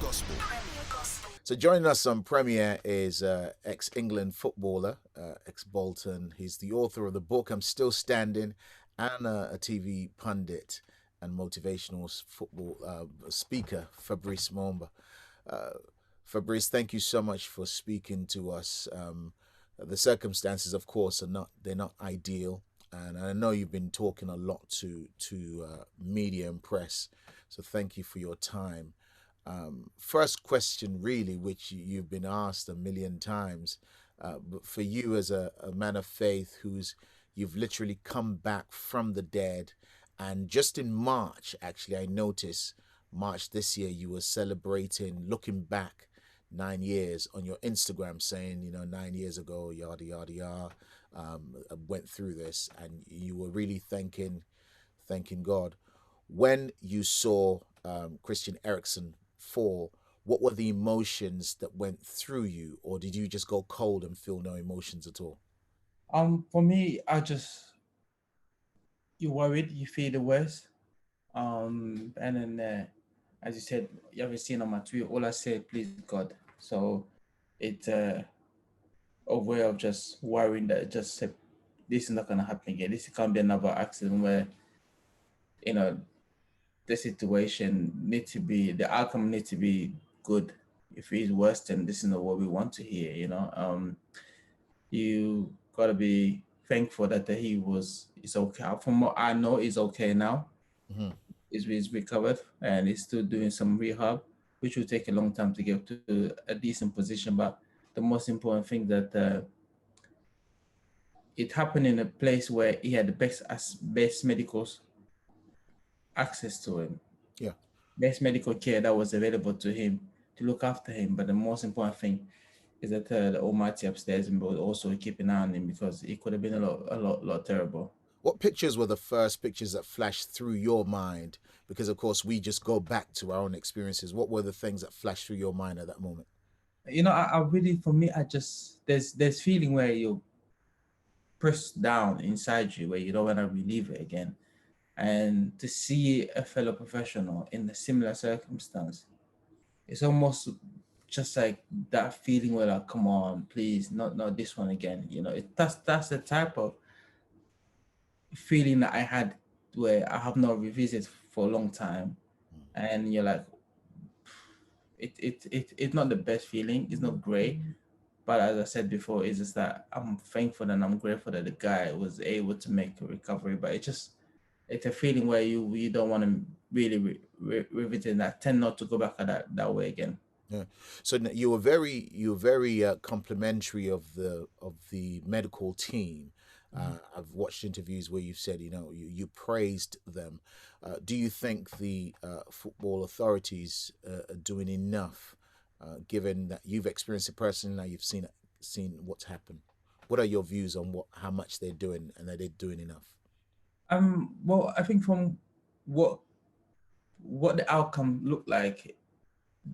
Gospel. So joining us on Premiere is ex-England footballer, ex-Bolton. He's the author of the book "I'm Still Standing" and a TV pundit and motivational football speaker, Fabrice Muamba. Uh, Fabrice, thank you so much for speaking to us. The circumstances, of course, they're not ideal, and I know you've been talking a lot to media and press. So thank you for your time. First question, really, which you've been asked a million times, but for you as a man of faith you've literally come back from the dead, and just in March, actually, I noticed March this year, you were celebrating, looking back 9 years on your Instagram, saying, 9 years ago, yada yada yada, I went through this, and you were really thanking God. When you saw Christian Eriksen fall, what were the emotions that went through you, or did you just go cold and feel no emotions at all? For me, you worried, you feel the worst. And then as you said, you haven't seen on my tweet, all I said, please God. So it's a way of just worrying that just said this is not gonna happen again. This can't be another accident where, you know, the situation need to be the outcome need to be good. If it's worse, then this is not what we want to hear. You gotta be thankful that he was is okay. From what I know, he's okay now. Hmm. He's recovered and he's still doing some rehab, which will take a long time to get to a decent position. But the most important thing that it happened in a place where he had the best medical access to him, Yeah. best medical care that was available to him to look after him. But the most important thing is that the Almighty upstairs and will also keep an eye on him because it could have been a lot terrible. What pictures were the first pictures that flashed through your mind? Because, of course, we just go back to our own experiences. What were the things that flashed through your mind at that moment? I really, for me, I just there's feeling where you press down inside you where you don't want to relieve it again, and to see a fellow professional in a similar circumstance, it's almost just like that feeling where like, come on, please, not this one again. That's the type of feeling that I had where I have not revisited for a long time, and you're like, it's not the best feeling. It's not great, but as I said before, it's just that I'm thankful and I'm grateful that the guy was able to make a recovery. But it's a feeling where you don't want to really revisit that. Tend not to go back at that way again. Yeah. So you were very complimentary of the medical team. I've watched interviews where you've said, you praised them. Do you think the football authorities are doing enough, given that you've experienced it personally, now you've seen what's happened? What are your views on how much they're doing, and are they doing enough? Well, I think from what what the outcome looked like,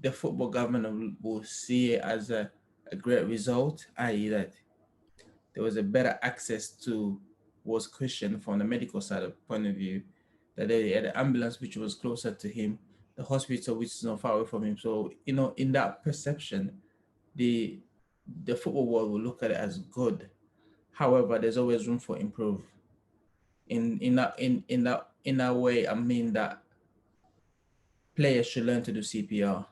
the football government will see it as a great result, i.e., that there was a better access to was Christian from the medical side of point of view, that they had an ambulance which was closer to him, the hospital which is not far away from him. So, in that perception, the the football world will look at it as good. However, there's always room for improve. In that way, I mean that players should learn to do CPR.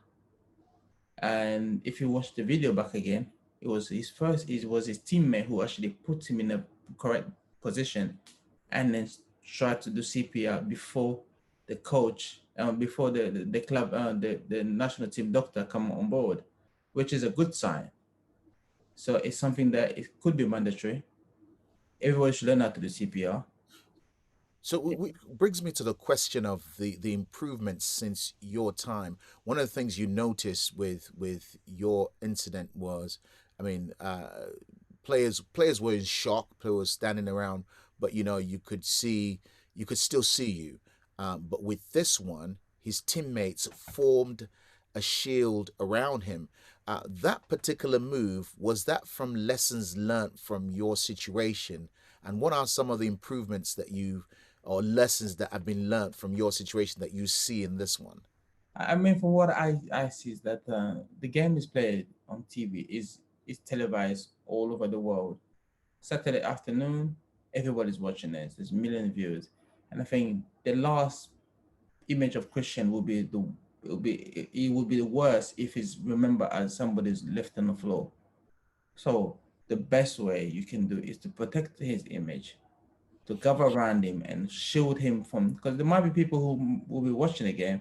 And if you watch the video back again, it was his teammate who actually put him in a correct position and then tried to do CPR before the coach, before the club, the national team doctor come on board, which is a good sign. So it's something that it could be mandatory. Everyone should learn how to do CPR. So brings me to the question of the improvements since your time. One of the things you noticed with your incident was, I mean, players were in shock. Players were standing around, but you could still see you. But with this one, his teammates formed a shield around him. That particular move, was that from lessons learnt from your situation? And what are some of the improvements that you or lessons that have been learnt from your situation that you see in this one? I mean, from what I see is that the game is played on TV is televised all over the world. Saturday afternoon, everybody's watching it. There's million views, and I think the last image of Christian will be the it will be the worst if he's remembered as somebody's left on the floor. So the best way you can do is to protect his image, to cover around him and shield him from, because there might be people who will be watching the game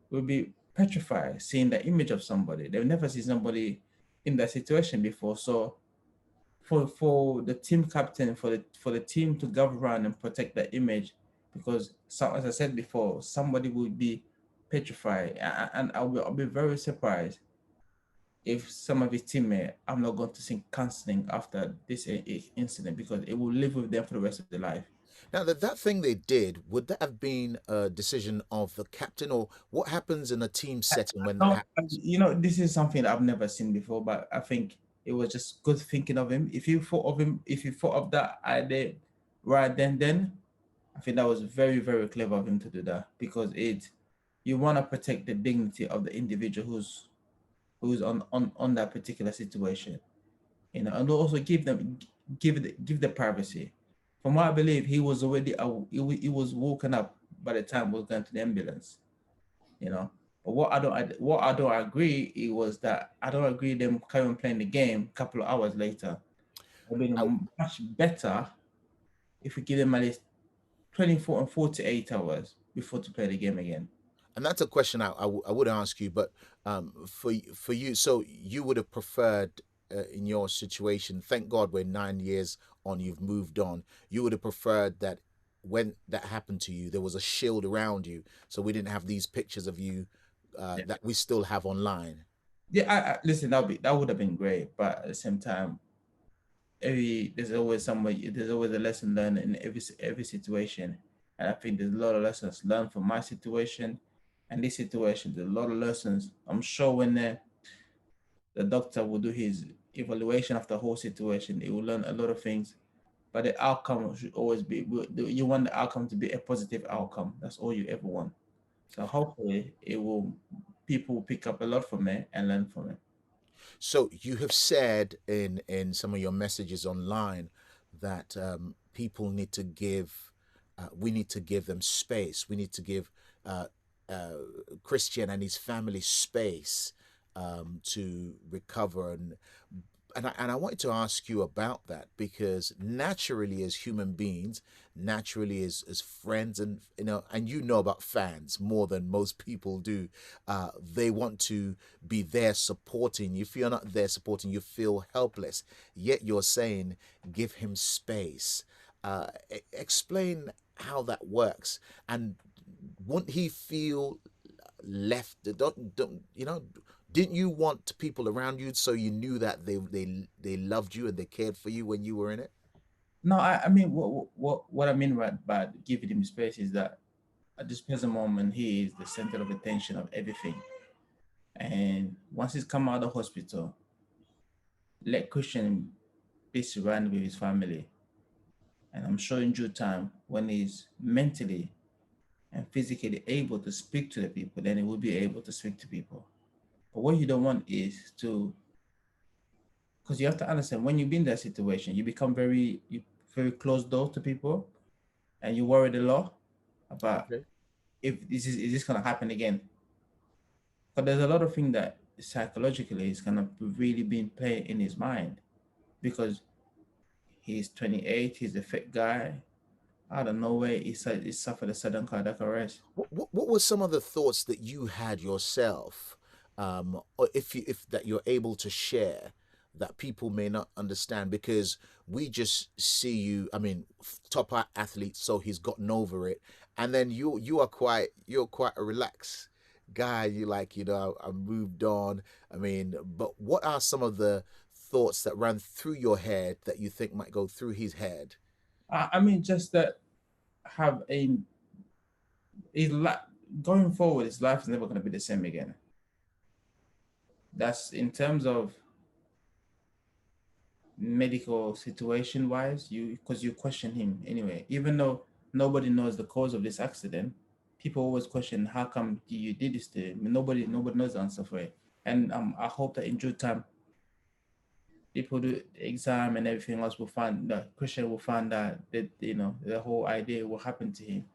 will be petrified seeing the image of somebody. They've never seen somebody in that situation before. So for the team captain, for the team to go around and protect the image, because so, as I said before, somebody will be petrified, and I'll be very surprised if some of his teammates are not going to seek counseling after this incident, because it will live with them for the rest of their life. Now, that thing they did, would that have been a decision of the captain, or what happens in a team setting when that No, happens? this is something I've never seen before, but I think it was just good thinking of him. If you thought of that idea right then I think that was very, very clever of him to do that, because you want to protect the dignity of the individual who's on that particular situation, and also give the privacy. From what I believe, he was already he was woken up by the time we was going to the ambulance, you know. But what I don't agree it was that I don't agree them carrying playing the game a couple of hours later. It would I, been much better if we give them at least 24 and 48 hours before to play the game again. and that's a question I would ask you, but for you, so you would have preferred in your situation. Thank God we're 9 years on. You've moved on. You would have preferred that when that happened to you, there was a shield around you, so we didn't have these pictures of you Yeah, that we still have online. yeah. Listen, that would have been great, but at the same time, there's always a lesson learned in every situation, and I think there's a lot of lessons learned from my situation and this situation. There's a lot of lessons. I'm sure when the doctor will do his evaluation of the whole situation, he will learn a lot of things. But the outcome should always be you want the outcome to be a positive outcome. That's all you ever want. So hopefully it will people will pick up a lot from it and learn from it. So you have said in some of your messages online that people need to give, we need to give them space. We need to give uh, uh, Christian and his family space to recover, and I wanted to ask you about that because naturally, as human beings, naturally as friends, and and you know about fans more than most people do. They want to be there supporting you. If you're not there supporting, you feel helpless. Yet you're saying, give him space. Explain how that works, and won't he feel left? Don't didn't you want people around you so you knew that they loved you and they cared for you when you were in it? No, I mean what I mean by giving him space is that at this present moment he is the center of attention of everything. And once he's come out of the hospital, let Christian be surrounded with his family. And I'm sure in due time, when he's mentally and physically able to speak to the people, then he will be able to speak to people. But what you don't want is to, because you have to understand when you've been in that situation, you very closed door to people, and you worried a lot about Okay. if is this gonna happen again. But there's a lot of things that psychologically is gonna really be playing in his mind, because he's 28, he's a fit guy. Out of nowhere, he suffered a sudden cardiac arrest. What were some of the thoughts that you had yourself, or if that you're able to share that people may not understand because we just see you. I mean, top athlete, so he's gotten over it, and then you're quite a relaxed guy. You like I moved on. I mean, but what are some of the thoughts that ran through your head that you think might go through his head? I mean, just that have a going forward, his life is never going to be the same again. That's in terms of medical situation wise, you because you question him anyway, even though nobody knows the cause of this accident. people always question how come you did this to him. Nobody knows the answer for it. And I hope that in due time people do the exam and everything else will find that Christian will find that the whole idea will happen to him.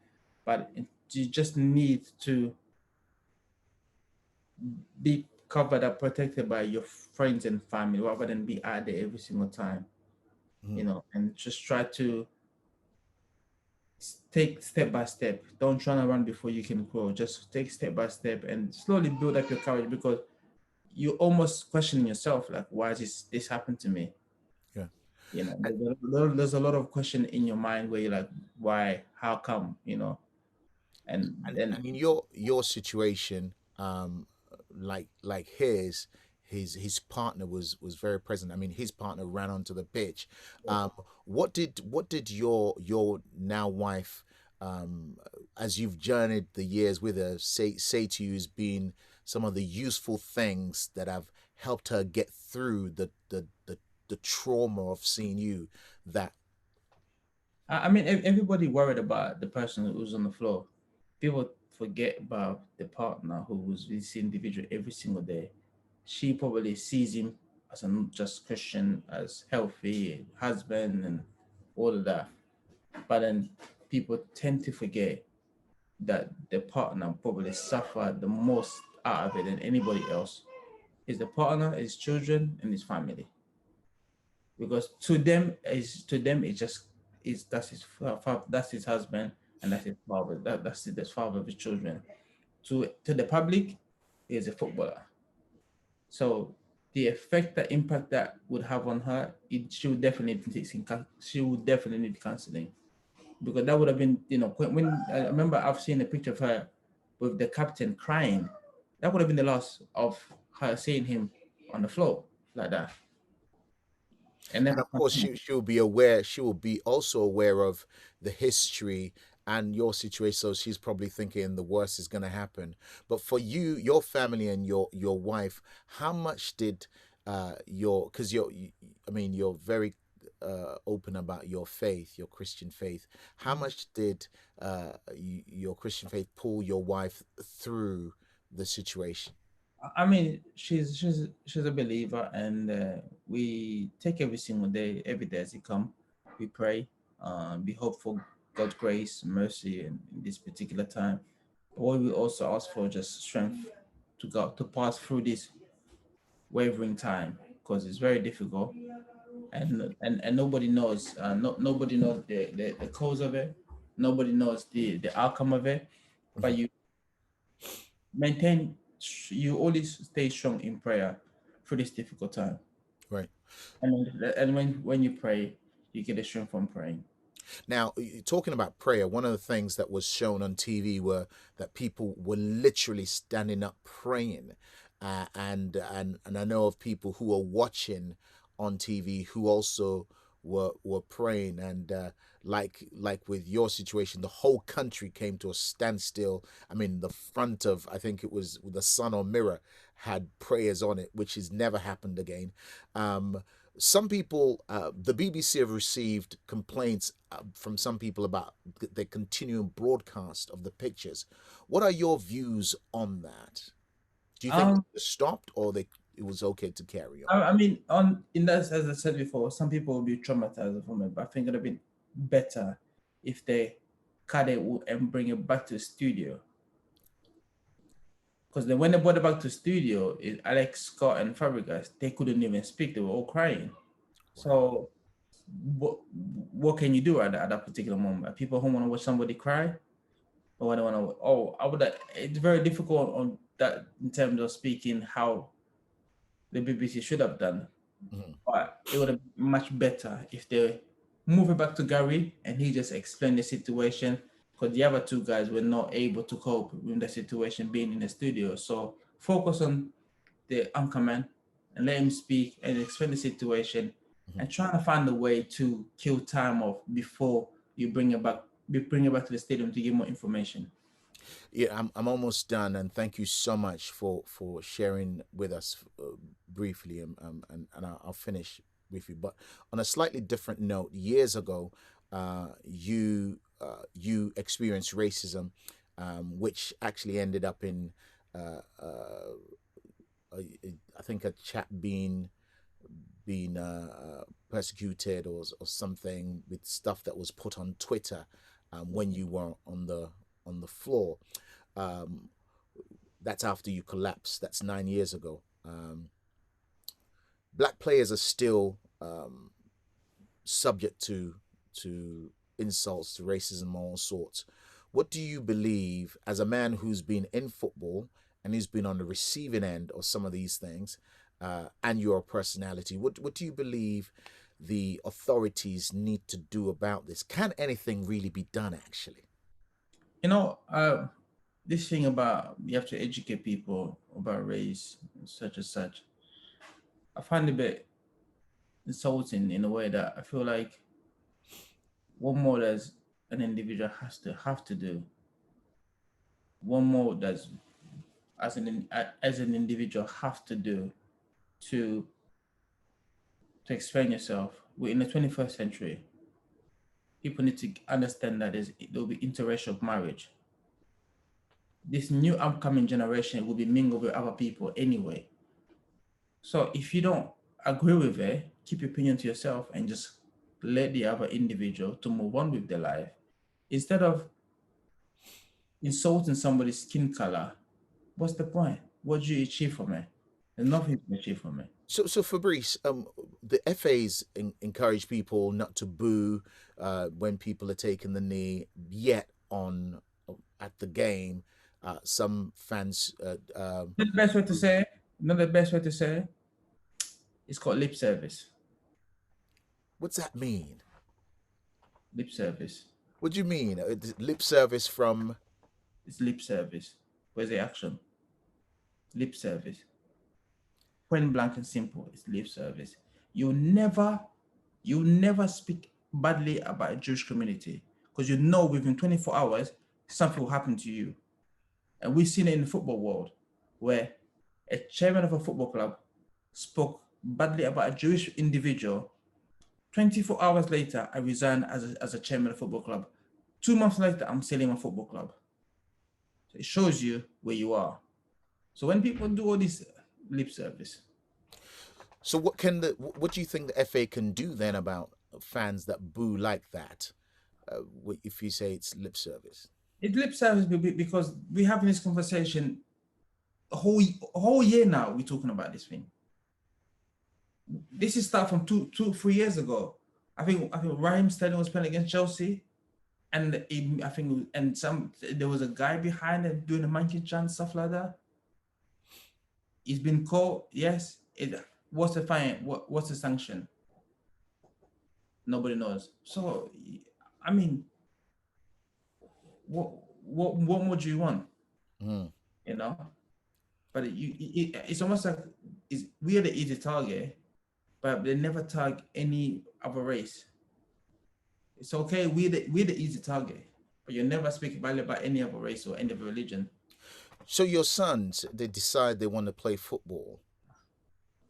But you just need to be covered and protected by your friends and family rather than be out there every single time, Mhm. and just try to take step by step. Don't try to run before you can grow. Just take step by step and slowly build up your courage, because you almost question yourself like, why is this happened to me? Yeah. There's a lot of question in your mind where you're like, why, how come, and And I then mean your situation, like his partner was very present. I mean, his partner ran onto the pitch. Um, what did your now wife, um, as you've journeyed the years with her, say to you has been some of the useful things that have helped her get through the trauma of seeing you that. I mean, everybody worried about the person who's on the floor. People forget about the partner who was with this individual every single day. She probably sees him as a not just Christian, as healthy husband and all of that. But then people tend to forget that the partner probably suffered the most out of it than anybody else. Is the partner, his children, and his family. Because to them it's just is that's that's his husband, and that's his father. That's the father of his children. To the public, he is a footballer. So the effect, the impact that would have on her, she would definitely she would definitely need counseling, because that would have been, when I remember I've seen a picture of her with the captain crying. That would have been the loss of her seeing him on the floor like that and And never of course, continue. she'll be aware. She will be also aware of the history and your situation. So she's probably thinking the worst is going to happen. But for you, your family, and your wife, how much did because I mean, you're very open about your faith, your Christian faith. How much did your Christian faith pull your wife through the situation? I mean, she's a believer, and we take every single day, every day as it come. We pray, we hope for God's grace, mercy, in this particular time. But what we also ask for just strength to go to pass through this wavering time, because it's very difficult, and nobody knows, nobody knows the cause of it. Nobody knows the outcome of it. But Mhm. maintain you always stay strong in prayer through this difficult time. Right. And when you pray, you get a strength from praying. Now, talking about prayer, one of the things that was shown on TV were that people were literally standing up praying, and I know of people who are watching on TV who also were praying, and like with your situation, the whole country came to a standstill. I mean, the front of, I think it was the Sun or Mirror, had prayers on it, which has never happened again. Some people, the BBC have received complaints from some people about the continuing broadcast of the pictures. What are your views on that? Do you think Um, it stopped, or it was okay to carry on? I mean, on in that, as I said before, some people will be traumatized from it, but I think it'd be better if they cut it and bring it back to the studio. Because then when they brought it back to the studio, Alex Scott and Fabregas, they couldn't even speak; they were all crying. Wow. So, what what can you do at that particular moment? People who want to watch somebody cry, or I don't want to. Oh, I would. It's very difficult on that in terms of speaking how the BBC should have done, Mhm. but it would have been much better if they move it back to Gary and he just explained the situation, because the other two guys were not able to cope with the situation being in the studio. So focus on the anchorman and let him speak and explain the situation, Mhm. and trying to find a way to kill time off before you bring it back to the stadium to give more information. Yeah, I'm almost done, and thank you so much for sharing with us briefly, and I'll finish with you. But on a slightly different note, years ago, you experienced racism which actually ended up in I think a chap being persecuted or something with stuff that was put on Twitter when you were on the floor. Um, that's after you collapsed. That's 9 years ago. Black players are still subject to insults, to racism, all sorts. What do you believe, as a man who's been in football and who's been on the receiving end of some of these things, and your personality? What do you believe the authorities need to do about this? Can anything really be done, actually? You know, this thing about you have to educate people about race, such and such. I find it a bit insulting in a way that I feel like one more as an individual have to do, one more that's as an individual have to do to to explain yourself. We're in the 21st century. People need to understand that there will be interracial marriage. This new upcoming generation will be mingled with other people anyway. So if you don't agree with it, keep your opinion to yourself and just let the other individual to move on with their life. Instead of insulting somebody's skin color, what's the point? What do you achieve from it? There's nothing to achieve from it. So Fabrice, the FA's encourage people not to boo when people are taking the knee. Yet on at the game, some fans. The best way to say it, not the best way to say it, it's called lip service. What's that mean? Lip service. What do you mean? Lip service from? It's lip service. Where's the action? Lip service. Point blank and simple. It's lip service. You never, you never speak badly about a Jewish community because you know within 24 hours something will happen to you. And we've seen it in the football world where a chairman of a football club spoke badly about a Jewish individual. 24 hours later, I resigned as a chairman of a football club. 2 months later, I'm selling my football club. So it shows you where you are. So when people do all this lip service, So what do you think the FA can do then about fans that boo like that? If you say it's lip service. it's lip service because we're having this conversation a whole year now. We're talking about this thing. This is start from 3 years ago. I think Raheem Sterling was playing against Chelsea, and I think there was a guy behind it doing a monkey chant, stuff like that. He's been caught. Yes. What's the fine? What's the sanction? Nobody knows. So, I mean, what more do you want? Mm. You know, but it's almost like we are the easy target, but they never target any other race. It's okay. We're the easy target, but you never speak badly about any other race or any other religion. So your sons, they decide they want to play football.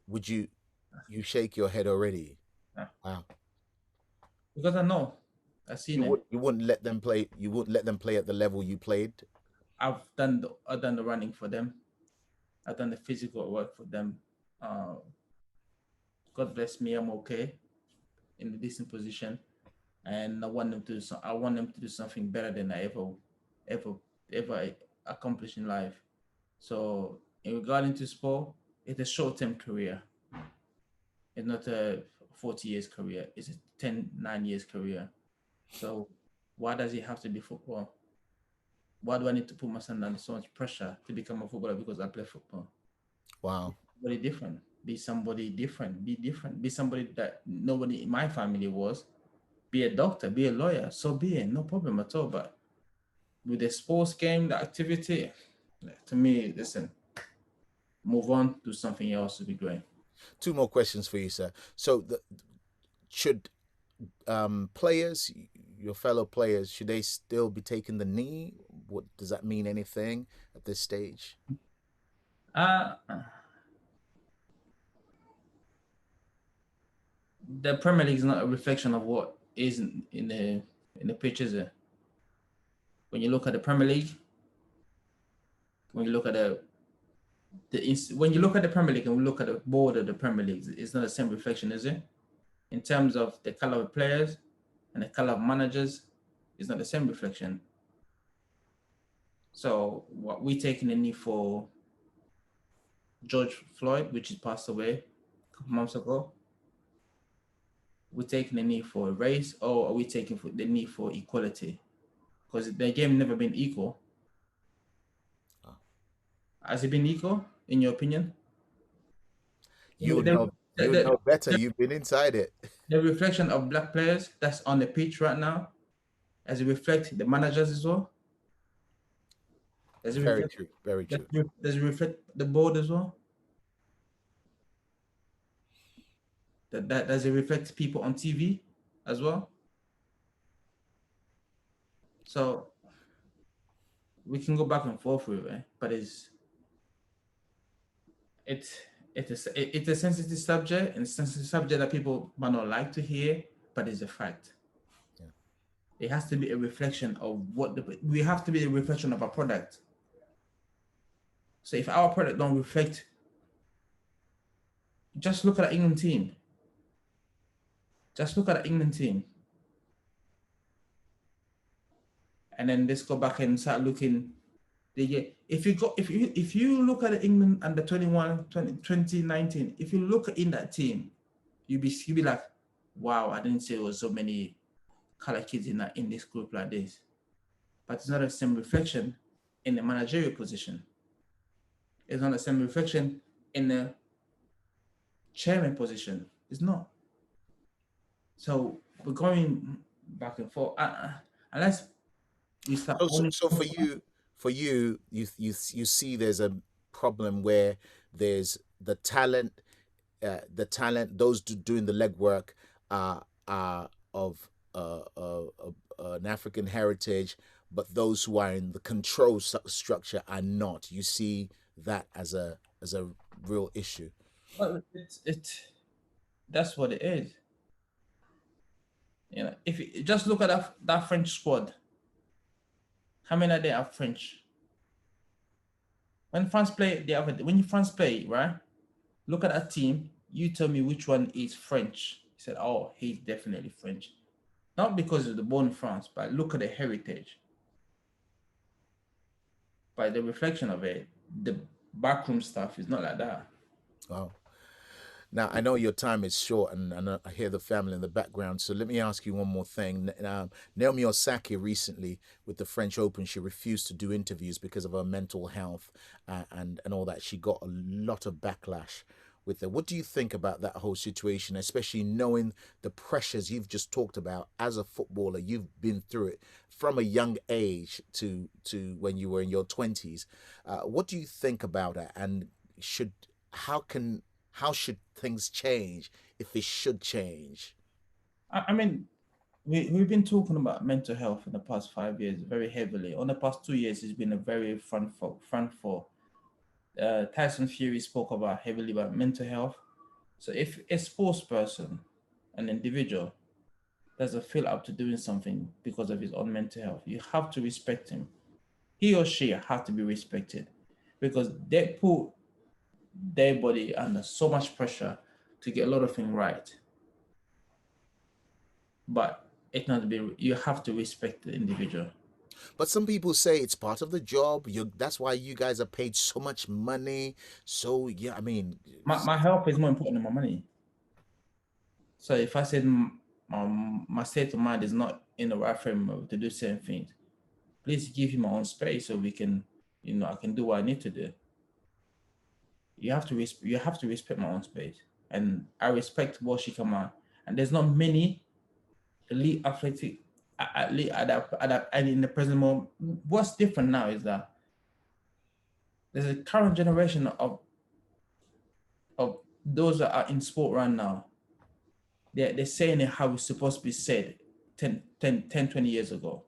Would you shake your head already? Yeah. Wow. Because I know, I've seen it. You wouldn't let them play. You wouldn't let them play at the level you played. I've done the running for them. I've done the physical work for them. God bless me, I'm okay in a decent position, and I want them to do I want them to do something better than I ever ever accomplished in life. So in regarding to sport, it's a short-term career. It's not a 40 years career. It's a 9 years career. So why does it have to be football? Why do I need to put myself under so much pressure to become a footballer because I play football? Wow. Somebody different. Be somebody different. Be different. Be somebody that nobody in my family was. Be a doctor. Be a lawyer. So be it. No problem at all. But with the sports game, the activity, to me, listen, move on, do something else would be great. Two more questions for you, sir. So, should players, your fellow players, should they still be taking the knee? What does that mean? Anything at this stage? The Premier League is not a reflection of what is in the pitches. When you look at the Premier League, when you look at when you look at the Premier League and we look at the board of the Premier League, it's not the same reflection, is it? In terms of the color of players and the color of managers, it's not the same reflection. So what we taking the knee for George Floyd, which has passed away a couple months ago, we're taking the knee for race, or are we taking the knee for equality? Because the game never been equal. Has it been equal, in your opinion? You The, know, the, you the, know better. You've been inside it. the reflection of black players that's on the pitch right now, as it reflect the managers as well? Does it Very reflect, true. Very true. does it reflect the board as well? That does it reflect people on TV as well? So we can go back and forth with it, but it's it's a sensitive subject, and it's a sensitive subject that people might not like to hear, but it's a fact. Yeah. It has to be a reflection of we have to be a reflection of our product. So if our product don't reflect, just look at the England team. Just look at the England team. And then let's go back and start looking. If you look at the England under 21, 2019, if you look in that team, you'll be like, wow, I didn't say there was so many color kids in this group like this. But it's not the same reflection in the managerial position. It's not the same reflection in the chairman position. It's not. So we're going back and forth. Unless we start owning. So you see there's a problem where there's the talent, those doing the legwork are of an African heritage, but those who are in the control structure are not. You see that as a real issue. Well, that's what it is. You know, if you just look at that French squad, how many of them are French? When France play, when France play, right? Look at that team. You tell me which one is French. He said, "Oh, he's definitely French." Not because of the born in France, but look at the heritage. By the reflection of it, the backroom stuff is not like that. Wow. Now, I know your time is short, and I hear the family in the background. So let me ask you one more thing. Naomi Osaka recently, with the French Open, she refused to do interviews because of her mental health and all that. She got a lot of backlash with it. What do you think about that whole situation, especially knowing the pressures you've just talked about as a footballer? You've been through it from a young age to when you were in your 20s. What do you think about that? And should how can how should things change if it should change? I mean, we've been talking about mental health in the past 5 years very heavily. On the past 2 years, it's been a very front for. Tyson Fury spoke about heavily about mental health. So if a sports person, an individual, doesn't feel up to doing something because of his own mental health, you have to respect him. He or she have to be respected because they put their body under so much pressure to get a lot of things right. But it not be you have to respect the individual. But some people say it's part of the job. That's why you guys are paid so much money. So yeah, I mean, My health is more important than my money. So if I said my state of mind is not in the right frame to do certain things, please give me my own space so we can, I can do what I need to do. You have to respect my own space, and I respect what she come on. And there's not many elite athletic athlete and in the present moment. What's different now is that there's a current generation of those that are in sport right now. They're saying it how it's supposed to be said 20 years ago.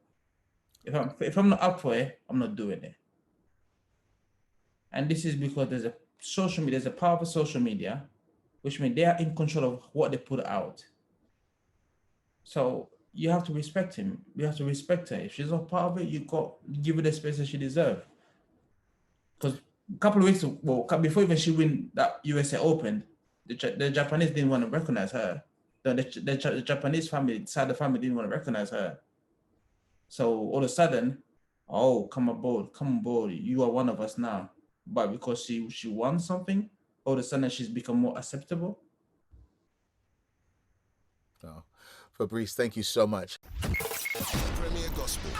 If I'm not up for it, I'm not doing it. And this is because there's a powerful social media, which means they are in control of what they put out. So you have to respect him. You have to respect her. If she's not part of it, you give her the space that she deserves. because a couple of weeks ago, well, before even she win that USA Open, the Japanese didn't want to recognize her. The Japanese family, side of the family, didn't want to recognize her. So all of a sudden, oh, come on board, you are one of us now. But because she won something, all of a sudden she's become more acceptable. Oh. Fabrice, thank you so much. Premier Gospel.